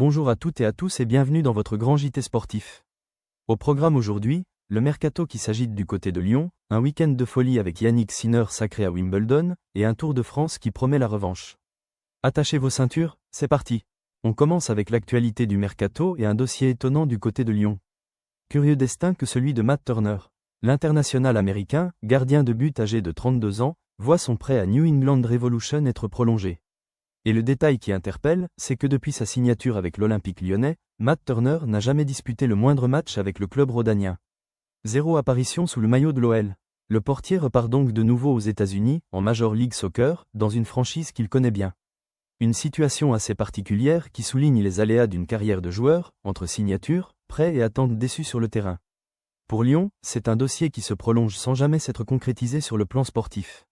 Bonjour à toutes et à tous et bienvenue dans votre grand JT sportif. Au programme aujourd'hui, le mercato qui s'agite du côté de Lyon, un week-end de folie avec Yannick Sinner sacré à Wimbledon, et un Tour de France qui promet la revanche. Attachez vos ceintures, c'est parti. On commence avec l'actualité du mercato et un dossier étonnant du côté de Lyon. Curieux destin que celui de Matt Turner. L'international américain, gardien de but âgé de 32 ans, voit son prêt à New England Revolution être prolongé. Et le détail qui interpelle, c'est que depuis sa signature avec l'Olympique lyonnais, Matt Turner n'a jamais disputé le moindre match avec le club rhodanien. 0 apparition sous le maillot de l'OL. Le portier repart donc de nouveau aux États-Unis, en Major League Soccer, dans une franchise qu'il connaît bien. Une situation assez particulière qui souligne les aléas d'une carrière de joueur, entre signature, prêt et attente déçue sur le terrain. Pour Lyon, c'est un dossier qui se prolonge sans jamais s'être concrétisé sur le plan sportif.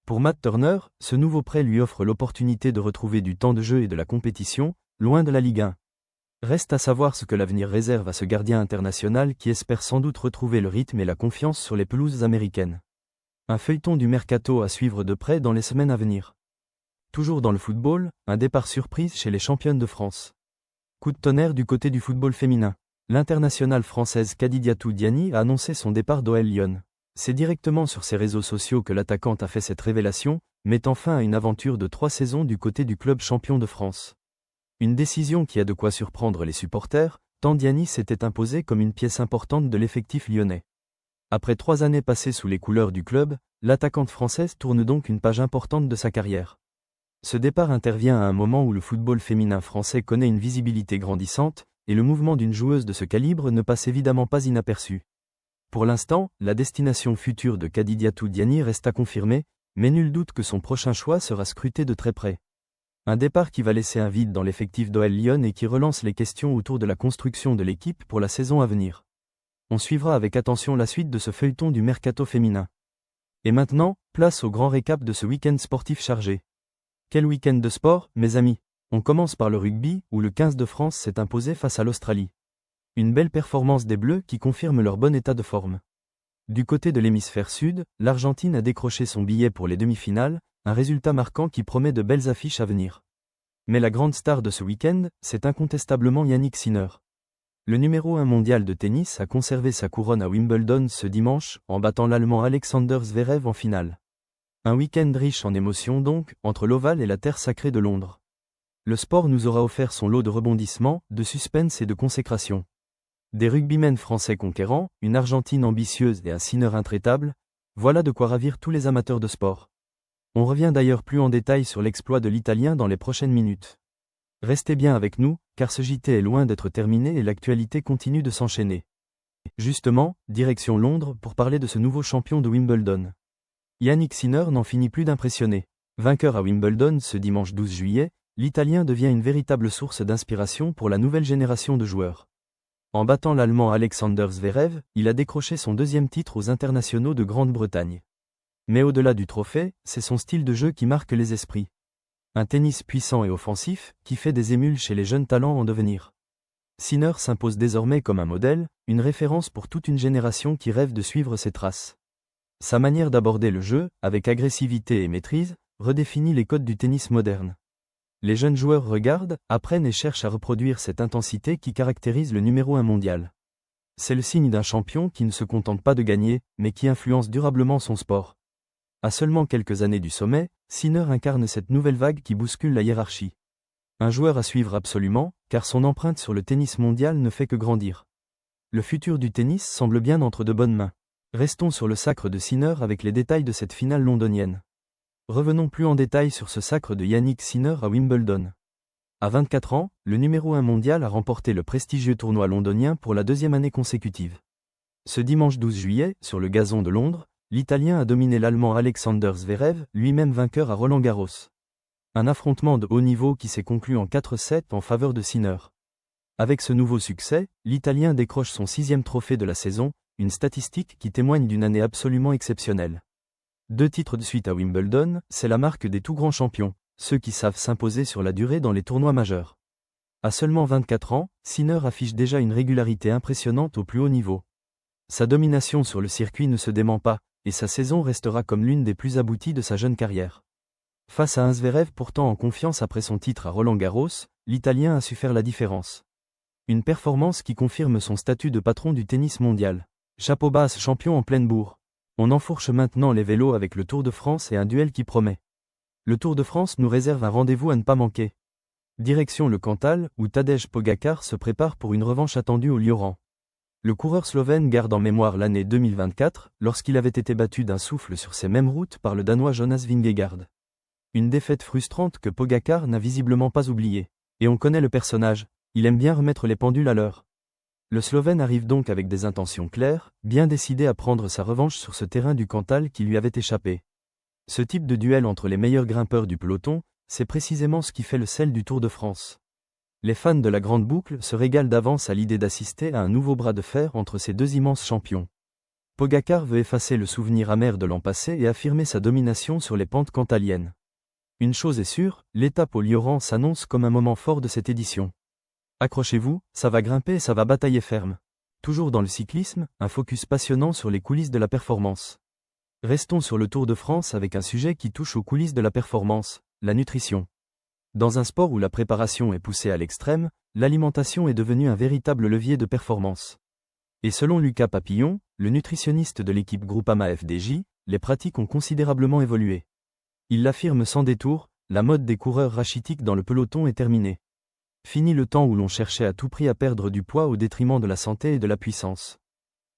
Pour Matt Turner, ce nouveau prêt lui offre l'opportunité de retrouver du temps de jeu et de la compétition, loin de la Ligue 1. Reste à savoir ce que l'avenir réserve à ce gardien international qui espère sans doute retrouver le rythme et la confiance sur les pelouses américaines. Un feuilleton du mercato à suivre de près dans les semaines à venir. Toujours dans le football, un départ surprise chez les championnes de France. Coup de tonnerre du côté du football féminin. L'internationale française Khadidiatou Diani a annoncé son départ d'OL Lyon. C'est directement sur ses réseaux sociaux que l'attaquante a fait cette révélation, mettant fin à une aventure de 3 saisons du côté du club champion de France. Une décision qui a de quoi surprendre les supporters, tant Diani s'était imposée comme une pièce importante de l'effectif lyonnais. Après 3 années passées sous les couleurs du club, l'attaquante française tourne donc une page importante de sa carrière. Ce départ intervient à un moment où le football féminin français connaît une visibilité grandissante, et le mouvement d'une joueuse de ce calibre ne passe évidemment pas inaperçu. Pour l'instant, la destination future de Khadidiatou Diani reste à confirmer, mais nul doute que son prochain choix sera scruté de très près. Un départ qui va laisser un vide dans l'effectif d'OL Lyon et qui relance les questions autour de la construction de l'équipe pour la saison à venir. On suivra avec attention la suite de ce feuilleton du mercato féminin. Et maintenant, place au grand récap de ce week-end sportif chargé. Quel week-end de sport, mes amis! On commence par le rugby, où le 15 de France s'est imposé face à l'Australie. Une belle performance des Bleus qui confirme leur bon état de forme. Du côté de l'hémisphère sud, l'Argentine a décroché son billet pour les demi-finales, un résultat marquant qui promet de belles affiches à venir. Mais la grande star de ce week-end, c'est incontestablement Yannick Sinner. Le numéro 1 mondial de tennis a conservé sa couronne à Wimbledon ce dimanche, en battant l'Allemand Alexander Zverev en finale. Un week-end riche en émotions donc, entre l'Oval et la terre sacrée de Londres. Le sport nous aura offert son lot de rebondissements, de suspense et de consécration. Des rugbymen français conquérants, une Argentine ambitieuse et un Sinner intraitable, voilà de quoi ravir tous les amateurs de sport. On revient d'ailleurs plus en détail sur l'exploit de l'Italien dans les prochaines minutes. Restez bien avec nous, car ce JT est loin d'être terminé et l'actualité continue de s'enchaîner. Justement, direction Londres pour parler de ce nouveau champion de Wimbledon. Yannick Sinner n'en finit plus d'impressionner. Vainqueur à Wimbledon ce dimanche 12 juillet, l'Italien devient une véritable source d'inspiration pour la nouvelle génération de joueurs. En battant l'Allemand Alexander Zverev, il a décroché son 2e titre aux internationaux de Grande-Bretagne. Mais au-delà du trophée, c'est son style de jeu qui marque les esprits. Un tennis puissant et offensif, qui fait des émules chez les jeunes talents en devenir. Sinner s'impose désormais comme un modèle, une référence pour toute une génération qui rêve de suivre ses traces. Sa manière d'aborder le jeu, avec agressivité et maîtrise, redéfinit les codes du tennis moderne. Les jeunes joueurs regardent, apprennent et cherchent à reproduire cette intensité qui caractérise le numéro 1 mondial. C'est le signe d'un champion qui ne se contente pas de gagner, mais qui influence durablement son sport. À seulement quelques années du sommet, Sinner incarne cette nouvelle vague qui bouscule la hiérarchie. Un joueur à suivre absolument, car son empreinte sur le tennis mondial ne fait que grandir. Le futur du tennis semble bien entre de bonnes mains. Restons sur le sacre de Sinner avec les détails de cette finale londonienne. Revenons plus en détail sur ce sacre de Yannick Sinner à Wimbledon. À 24 ans, le numéro 1 mondial a remporté le prestigieux tournoi londonien pour la 2e année consécutive. Ce dimanche 12 juillet, sur le gazon de Londres, l'Italien a dominé l'Allemand Alexander Zverev, lui-même vainqueur à Roland-Garros. Un affrontement de haut niveau qui s'est conclu en 4-7 en faveur de Sinner. Avec ce nouveau succès, l'Italien décroche son 6e trophée de la saison, une statistique qui témoigne d'une année absolument exceptionnelle. 2 titres de suite à Wimbledon, c'est la marque des tout grands champions, ceux qui savent s'imposer sur la durée dans les tournois majeurs. À seulement 24 ans, Sinner affiche déjà une régularité impressionnante au plus haut niveau. Sa domination sur le circuit ne se dément pas, et sa saison restera comme l'une des plus abouties de sa jeune carrière. Face à un Zverev pourtant en confiance après son titre à Roland-Garros, l'Italien a su faire la différence. Une performance qui confirme son statut de patron du tennis mondial. Chapeau bas à ce champion en pleine bourre. On enfourche maintenant les vélos avec le Tour de France et un duel qui promet. Le Tour de France nous réserve un rendez-vous à ne pas manquer. Direction le Cantal, où Tadej Pogačar se prépare pour une revanche attendue au Lioran. Le coureur slovène garde en mémoire l'année 2024, lorsqu'il avait été battu d'un souffle sur ces mêmes routes par le Danois Jonas Vingegaard. Une défaite frustrante que Pogačar n'a visiblement pas oubliée. Et on connaît le personnage, il aime bien remettre les pendules à l'heure. Le Slovène arrive donc avec des intentions claires, bien décidé à prendre sa revanche sur ce terrain du Cantal qui lui avait échappé. Ce type de duel entre les meilleurs grimpeurs du peloton, c'est précisément ce qui fait le sel du Tour de France. Les fans de la Grande Boucle se régalent d'avance à l'idée d'assister à un nouveau bras de fer entre ces deux immenses champions. Pogačar veut effacer le souvenir amer de l'an passé et affirmer sa domination sur les pentes cantaliennes. Une chose est sûre, l'étape au Lioran s'annonce comme un moment fort de cette édition. Accrochez-vous, ça va grimper et ça va batailler ferme. Toujours dans le cyclisme, un focus passionnant sur les coulisses de la performance. Restons sur le Tour de France avec un sujet qui touche aux coulisses de la performance, la nutrition. Dans un sport où la préparation est poussée à l'extrême, l'alimentation est devenue un véritable levier de performance. Et selon Lucas Papillon, le nutritionniste de l'équipe Groupama FDJ, les pratiques ont considérablement évolué. Il l'affirme sans détour, la mode des coureurs rachitiques dans le peloton est terminée. Fini le temps où l'on cherchait à tout prix à perdre du poids au détriment de la santé et de la puissance.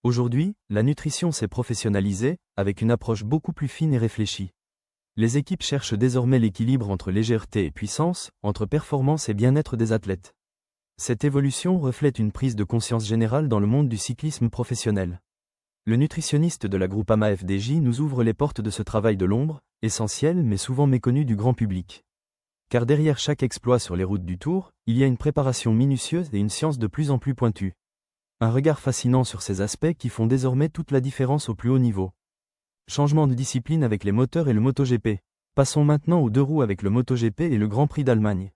Aujourd'hui, la nutrition s'est professionnalisée, avec une approche beaucoup plus fine et réfléchie. Les équipes cherchent désormais l'équilibre entre légèreté et puissance, entre performance et bien-être des athlètes. Cette évolution reflète une prise de conscience générale dans le monde du cyclisme professionnel. Le nutritionniste de la Groupama FDJ nous ouvre les portes de ce travail de l'ombre, essentiel mais souvent méconnu du grand public. Car derrière chaque exploit sur les routes du Tour, il y a une préparation minutieuse et une science de plus en plus pointue. Un regard fascinant sur ces aspects qui font désormais toute la différence au plus haut niveau. Changement de discipline avec les moteurs et le MotoGP. Passons maintenant aux deux roues avec le MotoGP et le Grand Prix d'Allemagne.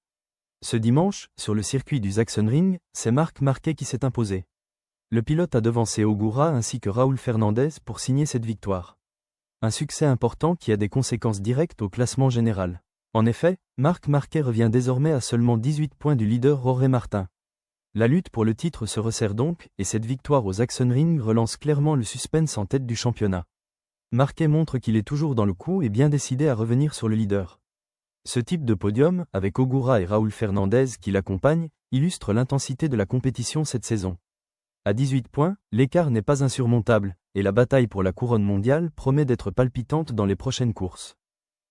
Ce dimanche, sur le circuit du Sachsenring, c'est Marc Marquez qui s'est imposé. Le pilote a devancé Ogura ainsi que Raúl Fernandez pour signer cette victoire. Un succès important qui a des conséquences directes au classement général. En effet, Marc Marquez revient désormais à seulement 18 points du leader Jorge Martin. La lutte pour le titre se resserre donc, et cette victoire au Sachsenring relance clairement le suspense en tête du championnat. Marquez montre qu'il est toujours dans le coup et bien décidé à revenir sur le leader. Ce type de podium, avec Ogura et Raúl Fernandez qui l'accompagnent, illustre l'intensité de la compétition cette saison. À 18 points, l'écart n'est pas insurmontable, et la bataille pour la couronne mondiale promet d'être palpitante dans les prochaines courses.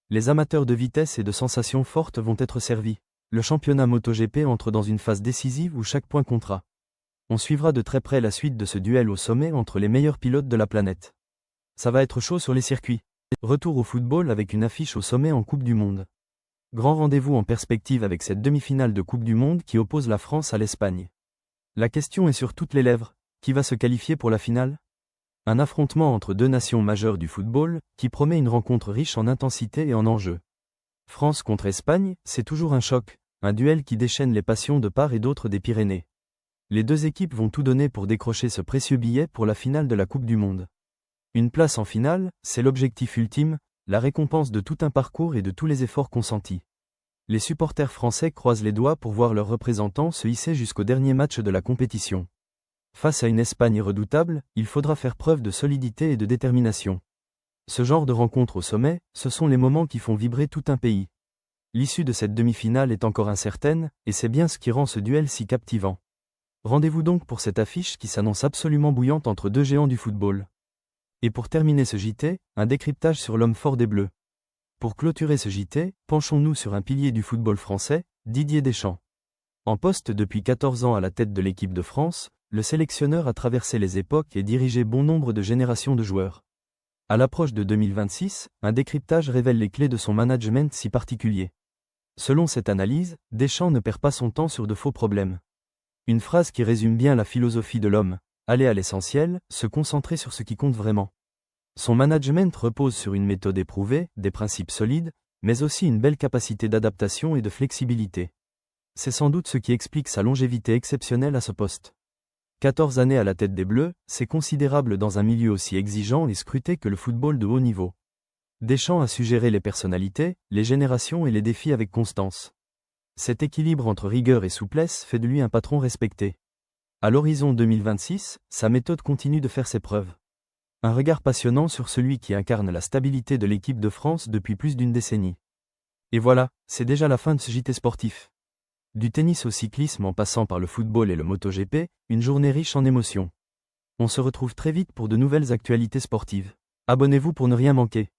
Les amateurs de vitesse et de sensations fortes vont être servis. Le championnat MotoGP entre dans une phase décisive où chaque point comptera. On suivra de très près la suite de ce duel au sommet entre les meilleurs pilotes de la planète. Ça va être chaud sur les circuits. Retour au football avec une affiche au sommet en Coupe du Monde. Grand rendez-vous en perspective avec cette demi-finale de Coupe du Monde qui oppose la France à l'Espagne. La question est sur toutes les lèvres, qui va se qualifier pour la finale ? Un affrontement entre deux nations majeures du football, qui promet une rencontre riche en intensité et en enjeux. France contre Espagne, c'est toujours un choc, un duel qui déchaîne les passions de part et d'autre des Pyrénées. Les deux équipes vont tout donner pour décrocher ce précieux billet pour la finale de la Coupe du Monde. Une place en finale, c'est l'objectif ultime, la récompense de tout un parcours et de tous les efforts consentis. Les supporters français croisent les doigts pour voir leurs représentants se hisser jusqu'au dernier match de la compétition. Face à une Espagne redoutable, il faudra faire preuve de solidité et de détermination. Ce genre de rencontre au sommet, ce sont les moments qui font vibrer tout un pays. L'issue de cette demi-finale est encore incertaine, et c'est bien ce qui rend ce duel si captivant. Rendez-vous donc pour cette affiche qui s'annonce absolument bouillante entre deux géants du football. Et pour terminer ce JT, un décryptage sur l'homme fort des Bleus. Pour clôturer ce JT, penchons-nous sur un pilier du football français, Didier Deschamps. En poste depuis 14 ans à la tête de l'équipe de France, le sélectionneur a traversé les époques et dirigé bon nombre de générations de joueurs. À l'approche de 2026, un décryptage révèle les clés de son management si particulier. Selon cette analyse, Deschamps ne perd pas son temps sur de faux problèmes. Une phrase qui résume bien la philosophie de l'homme, aller à l'essentiel, se concentrer sur ce qui compte vraiment. Son management repose sur une méthode éprouvée, des principes solides, mais aussi une belle capacité d'adaptation et de flexibilité. C'est sans doute ce qui explique sa longévité exceptionnelle à ce poste. 14 années à la tête des Bleus, c'est considérable dans un milieu aussi exigeant et scruté que le football de haut niveau. Deschamps a su gérer les personnalités, les générations et les défis avec constance. Cet équilibre entre rigueur et souplesse fait de lui un patron respecté. À l'horizon 2026, sa méthode continue de faire ses preuves. Un regard passionnant sur celui qui incarne la stabilité de l'équipe de France depuis plus d'une décennie. Et voilà, c'est déjà la fin de ce JT sportif. Du tennis au cyclisme en passant par le football et le MotoGP, une journée riche en émotions. On se retrouve très vite pour de nouvelles actualités sportives. Abonnez-vous pour ne rien manquer.